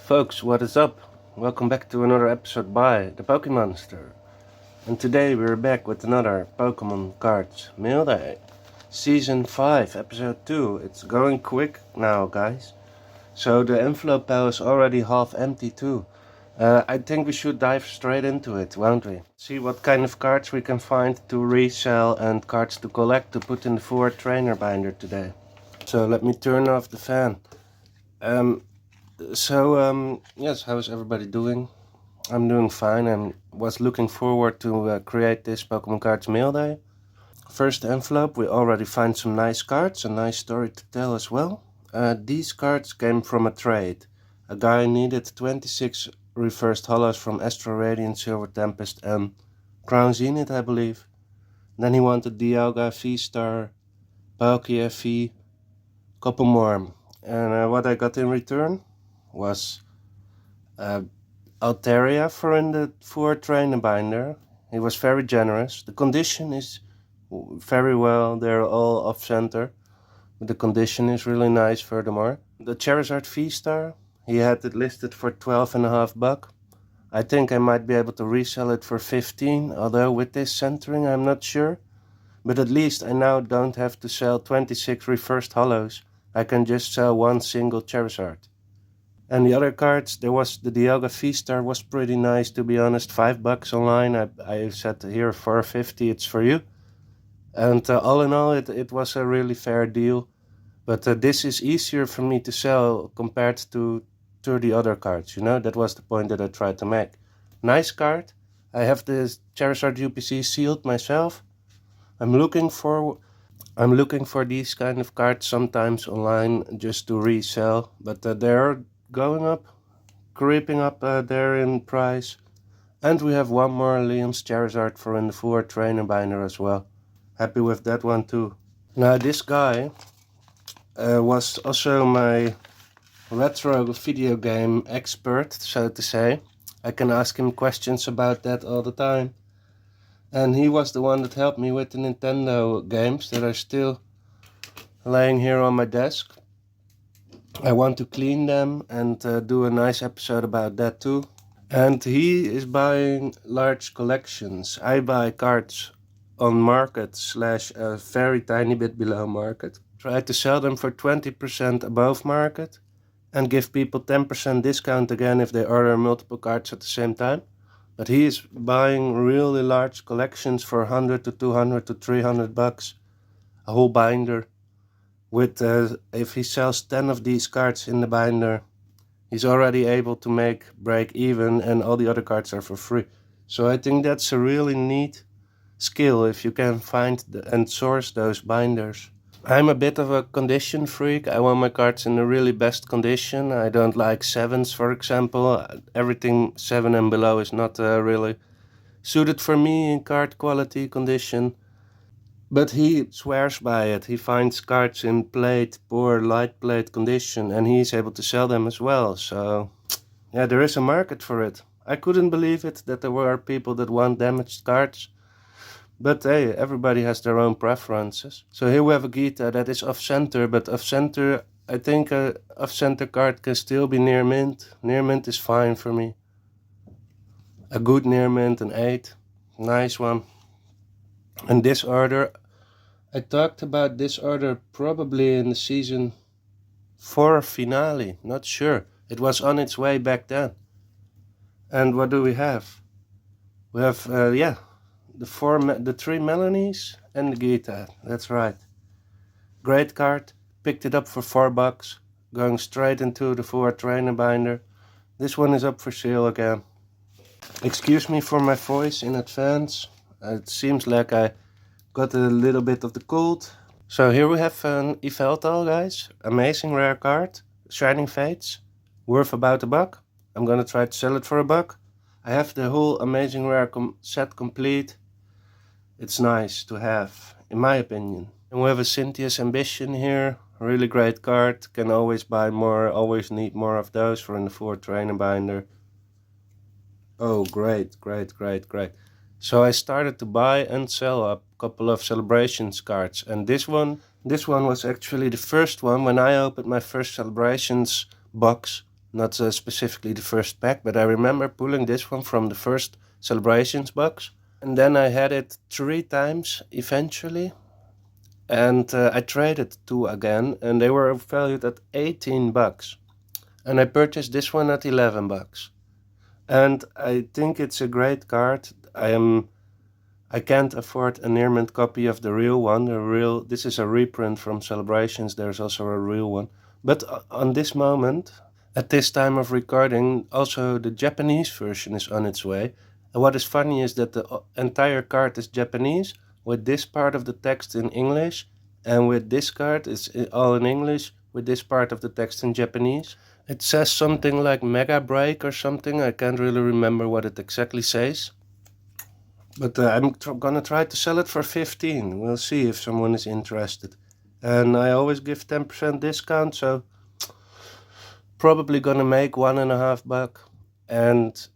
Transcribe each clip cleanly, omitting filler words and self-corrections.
Folks, what is up? Welcome back to another episode by the Pokemonster. And today we're back with another Pokemon Cards Mail Day. Season 5, Episode 2. It's going quick now, guys. So the envelope pile is already half empty too. I think we should dive straight into it, won't we? See what kind of cards we can find to resell and cards to collect to put in the Forward Trainer binder today. So let me turn off the fan. Yes, how is everybody doing? I'm doing fine and was looking forward to create this Pokemon Cards Mail Day. First envelope, we already find some nice cards, a nice story to tell as well. These cards came from a trade. A guy needed 26 reversed hollows from Astral Radiant, Silver Tempest and Crown Zenith, I believe. Then he wanted Dialga, V-Star, Palkia, V, couple more. And what I got in return was Altaria for in the Forward Trainer binder. He was very generous. The condition is very well. They're all off center, but the condition is really nice. Furthermore, the Charizard V-Star, he had it listed for $12.50. I think I might be able to resell it for 15, although with this centering I'm not sure. But at least I now don't have to sell 26 reversed hollows. I can just sell one single Charizard. And the other cards, there was the Dialga V-Star was pretty nice, to be honest. $5 online. I said here $4.50, it's for you. And all in all, it was a really fair deal. But this is easier for me to sell compared to the other cards, you know? That was the point that I tried to make. Nice card. I have the Charizard UPC sealed myself. I'm looking for these kind of cards sometimes online just to resell. But they're going up, creeping up there in price. And we have one more Leon's Charizard for in the Forward Trainer binder as well. Happy with that one too. Now this guy was also my retro video game expert, so to say. I can ask him questions about that all the time. And he was the one that helped me with the Nintendo games that are still laying here on my desk. I want to clean them and do a nice episode about that too. And he is buying large collections. I buy cards on market / a very tiny bit below market. Try to sell them for 20% above market and give people 10% discount again if they order multiple cards at the same time. But he is buying really large collections for 100 to 200 to $300, a whole binder. With if he sells 10 of these cards in the binder, he's already able to break even, and all the other cards are for free. So I think that's a really neat skill if you can find and source those binders. I'm a bit of a condition freak. I want my cards in the really best condition. I don't like 7s, for example. Everything 7 and below is not really suited for me in card quality condition. But he swears by it. He finds cards in poor light plate condition, and he's able to sell them as well. So, yeah, there is a market for it. I couldn't believe it that there were people that want damaged cards. But hey, everybody has their own preferences. So here we have a Gita that is off-center, but off-center, I think a off-center card can still be near mint. Near mint is fine for me. A good near mint, an 8. Nice one. And Disorder, I talked about Disorder probably in the season 4 finale, not sure. It was on its way back then. And what do we have? We have, the 3 Melanies and the Gita, that's right. Great card, picked it up for $4, going straight into the Forward Trainer binder. This one is up for sale again. Excuse me for my voice in advance. It seems like I got a little bit of the cold. So here we have an Yveltal, guys. Amazing rare card. Shining Fates. Worth about $1. I'm gonna try to sell it for $1. I have the whole Amazing Rare set complete. It's nice to have, in my opinion. And we have a Cynthia's Ambition here. Really great card. Can always buy more. Always need more of those for in the Forward Trainer binder. Oh, great. So I started to buy and sell a couple of Celebrations cards. And this one was actually the first one. When I opened my first Celebrations box, not specifically the first pack, but I remember pulling this one from the first Celebrations box. And then I had it 3 times eventually. And I traded 2 again, and they were valued at 18 bucks. And I purchased this one at 11 bucks. And I think it's a great card. I can't afford a near mint copy of the real one. This is a reprint from Celebrations. There's also a real one. But on this moment, at this time of recording, also the Japanese version is on its way. And what is funny is that the entire card is Japanese, with this part of the text in English, and with this card it's all in English, with this part of the text in Japanese. It says something like Mega Break or something. I can't really remember what it exactly says. But I'm gonna try to sell it for 15. We'll see if someone is interested. And I always give 10% discount, so probably gonna make $1.50, and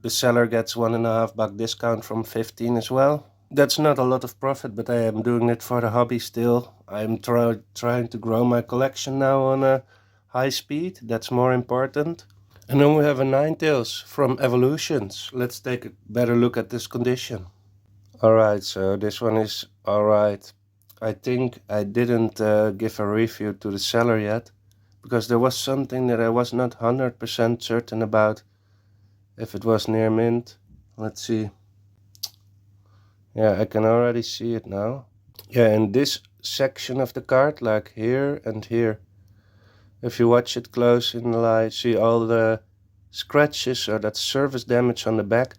the seller gets $1.50 discount from 15 as well. That's not a lot of profit, but I am doing it for the hobby still. I'm trying to grow my collection now on a high speed. That's more important. And then we have a Ninetales from Evolutions. Let's take a better look at this condition. Alright, so this one is alright. I think I didn't give a review to the seller yet, because there was something that I was not 100% certain about if it was near mint. Let's see. Yeah, I can already see it now. Yeah, in this section of the card, like here and here, if you watch it close in the light, see all the scratches or that surface damage on the back.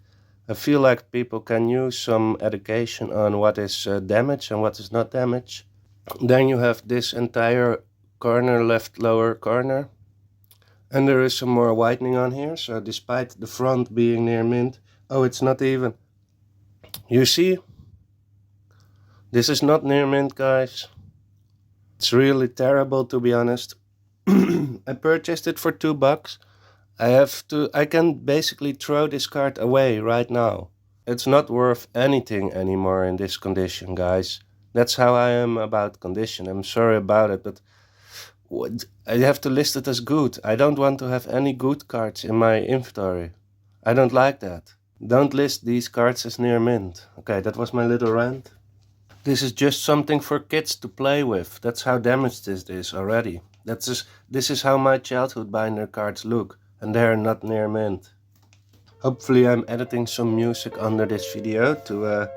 I feel like people can use some education on what is damage and what is not damage. Then you have this entire corner, left lower corner. And there is some more whitening on here, so despite the front being near mint, oh, it's not even. You see? This is not near mint, guys. It's really terrible, to be honest. I purchased it for $2. I can basically throw this card away right now. It's not worth anything anymore in this condition, guys. That's how I am about condition. I'm sorry about it, but I have to list it as good. I don't want to have any good cards in my inventory. I don't like that. Don't list these cards as near mint. Okay, that was my little rant. This is just something for kids to play with. That's how damaged this is already. This is how my childhood binder cards look, and they're not near mint. Hopefully I'm editing some music under this video to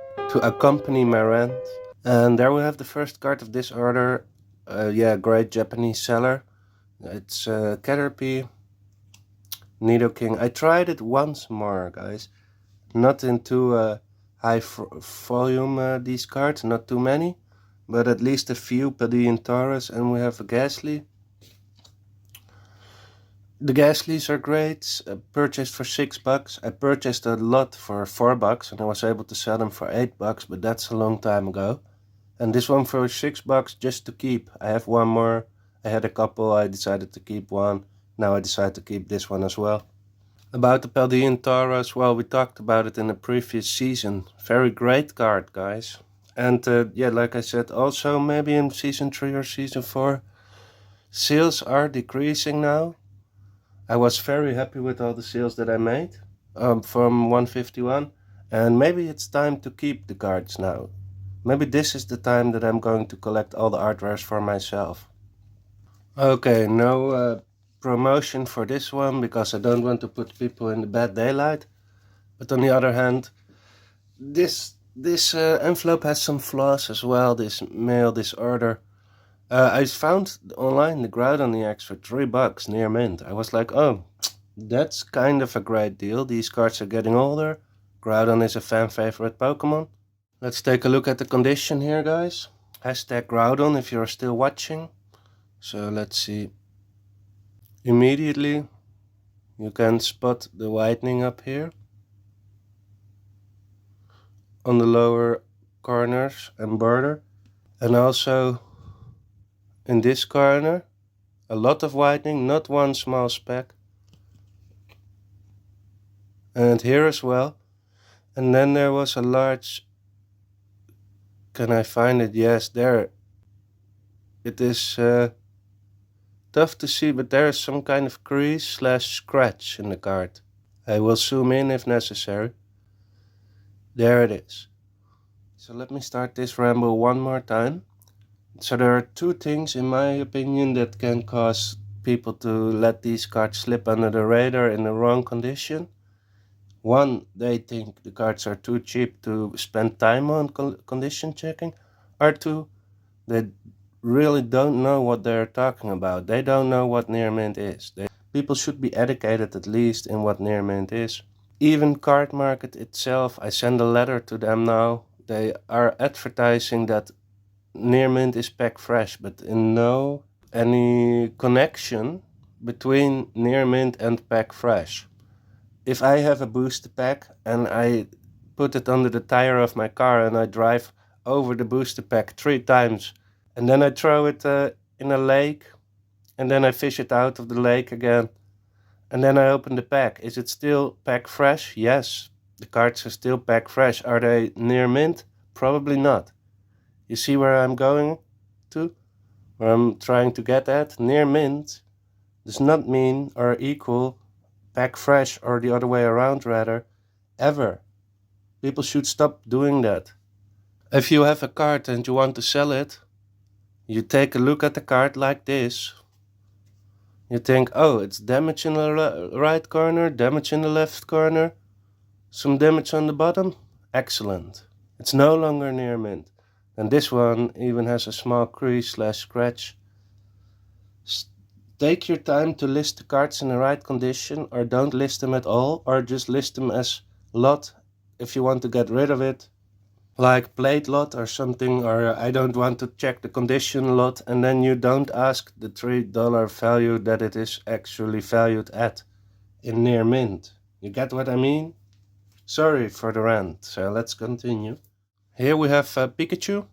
accompany my rant. And there we have the first card of this order. Yeah, great Japanese seller. It's Caterpie, Nidoking. I tried it once more, guys. Not into high volume, these cards, not too many, but at least a few. Paldea Taurus, and we have a Ghastly. The Ghastlies are great. Purchased for $6. I purchased a lot for $4 and I was able to sell them for $8, but that's a long time ago. And this one for $6 just to keep. I have one more. I had a couple. I decided to keep one. Now I decide to keep this one as well. About the Paldea Taurus, well, we talked about it in the previous season. Very great card, guys. And yeah, like I said, also maybe in season 3 or season 4, sales are decreasing now. I was very happy with all the sales that I made from 151. And maybe it's time to keep the cards now. Maybe this is the time that I'm going to collect all the art rares for myself. Okay, no promotion for this one because I don't want to put people in the bad daylight. But on the other hand, this envelope has some flaws as well, this mail, this order. I found online the Groudon EX for $3 near mint. I was like, oh, that's kind of a great deal. These cards are getting older. Groudon is a fan favorite Pokemon. Let's take a look at the condition here, guys. Hashtag Groudon if you're still watching. So let's see. Immediately you can spot the whitening up here on the lower corners and border. And also in this corner, a lot of whitening, not one small speck. And here as well. And then there was a large... Can I find it? Yes, there. It is tough to see, but there is some kind of crease slash scratch in the card. I will zoom in if necessary. There it is. So let me start this ramble one more time. So there are two things, in my opinion, that can cause people to let these cards slip under the radar in the wrong condition. One, they think the cards are too cheap to spend time on condition checking. Or two, they really don't know what they're talking about. They don't know what near mint is. People should be educated at least in what near mint is. Even Card Market itself, I send a letter to them now. They are advertising that near mint is pack fresh, but in no any connection between near mint and pack fresh. If I have a booster pack and I put it under the tire of my car and I drive over the booster pack 3 times and then I throw it in a lake and then I fish it out of the lake again and then I open the pack, is it still pack fresh? Yes, the cards are still pack fresh. Are they near mint? Probably not. You see where I'm going to? Where I'm trying to get at? Near mint does not mean or equal pack fresh, or the other way around rather, ever. People should stop doing that. If you have a card and you want to sell it, you take a look at the card like this. You think, oh, it's damage in the right corner, damage in the left corner, some damage on the bottom. Excellent. It's no longer near mint. And this one even has a small crease slash scratch. Take your time to list the cards in the right condition, or don't list them at all, or just list them as lot if you want to get rid of it, like plate lot or something, or I don't want to check the condition lot, and then you don't ask the $3 value that it is actually valued at in near mint. You get what I mean? Sorry for the rant, so let's continue. Here we have Pikachu,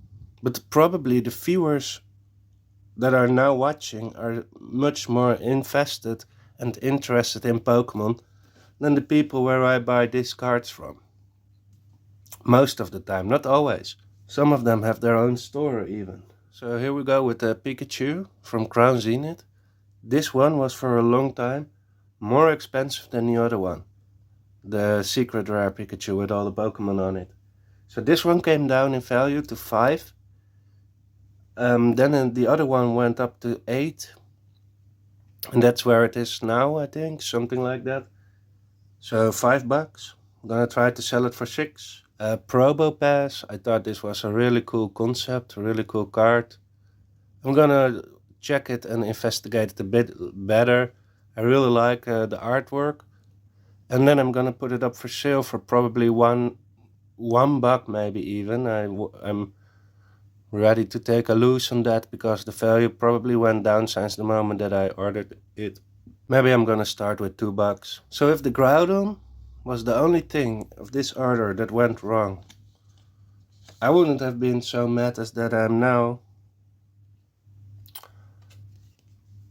but probably the viewers that are now watching are much more invested and interested in Pokemon than the people where I buy these cards from. Most of the time, not always. Some of them have their own store even. So here we go with the Pikachu from Crown Zenith. This one was for a long time more expensive than the other one. The secret rare Pikachu with all the Pokemon on it. So this one came down in value to 5. Then the other one went up to 8. And that's where it is now, I think. Something like that. So $5. I'm gonna try to sell it for 6. Probopass. I thought this was a really cool concept. A really cool card. I'm gonna check it and investigate it a bit better. I really like the artwork. And then I'm gonna put it up for sale for probably $1 maybe even. I'm ready to take a loss on that because the value probably went down since the moment that I ordered it. Maybe I'm gonna start with $2. So if the Groudon was the only thing of this order that went wrong, I wouldn't have been so mad as that I am now.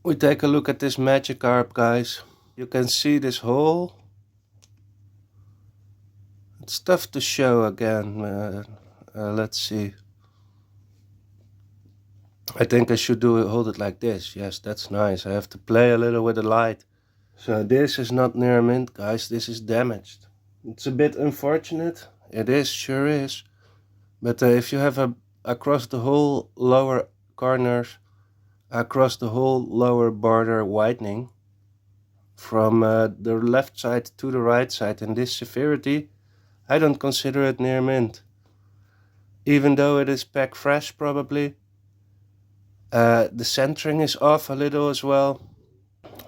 We take a look at this Magikarp, guys. You can see this hole. It's tough to show again. Let's see. I think I should hold it like this. Yes, that's nice. I have to play a little with the light. So this is not near mint, guys. This is damaged. It's a bit unfortunate. It is, sure is. But if you have across the whole lower corners, across the whole lower border whitening, from the left side to the right side in this severity, I don't consider it near mint. Even though it is pack fresh probably. The centering is off a little as well.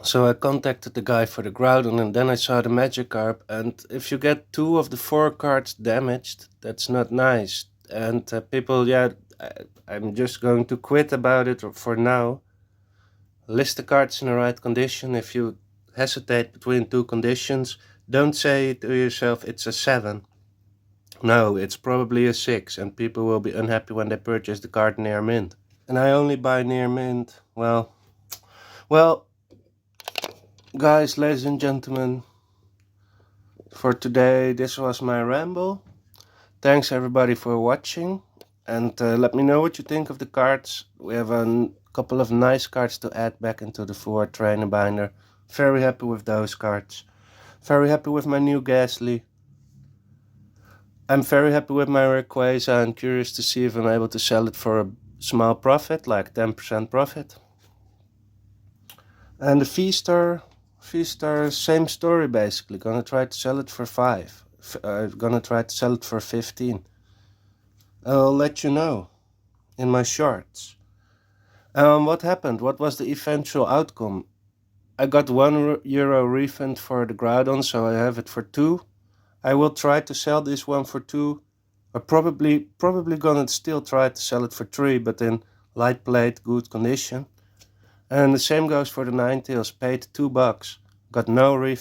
So I contacted the guy for the Groudon and then I saw the Magikarp, and if you get 2 of the 4 cards damaged, that's not nice. And people, I'm just going to quit about it for now. List the cards in the right condition. If you hesitate between 2 conditions, don't say to yourself it's a 7. No, it's probably a 6, and people will be unhappy when they purchase the card near mint. And I only buy near mint. Well, guys, ladies and gentlemen, for today this was my ramble. Thanks everybody for watching, and let me know what you think of the cards. We have a Couple of nice cards to add back into the Ford trainer binder. Very happy with those cards. Very happy with my new Gasly. I'm very happy with my Rayquaza and curious to see if I'm able to sell it for a small profit, like 10% profit. And the V-Star, same story basically. Gonna try to sell it for 5. Gonna try to sell it for 15. I'll let you know in my shorts. What happened? What was the eventual outcome? I got €1 refund for the Groudon, so I have it for 2. I will try to sell this one for 2. Or probably gonna still try to sell it for 3, but in light plate, good condition. And the same goes for the Ninetales. Paid $2. Got no refund.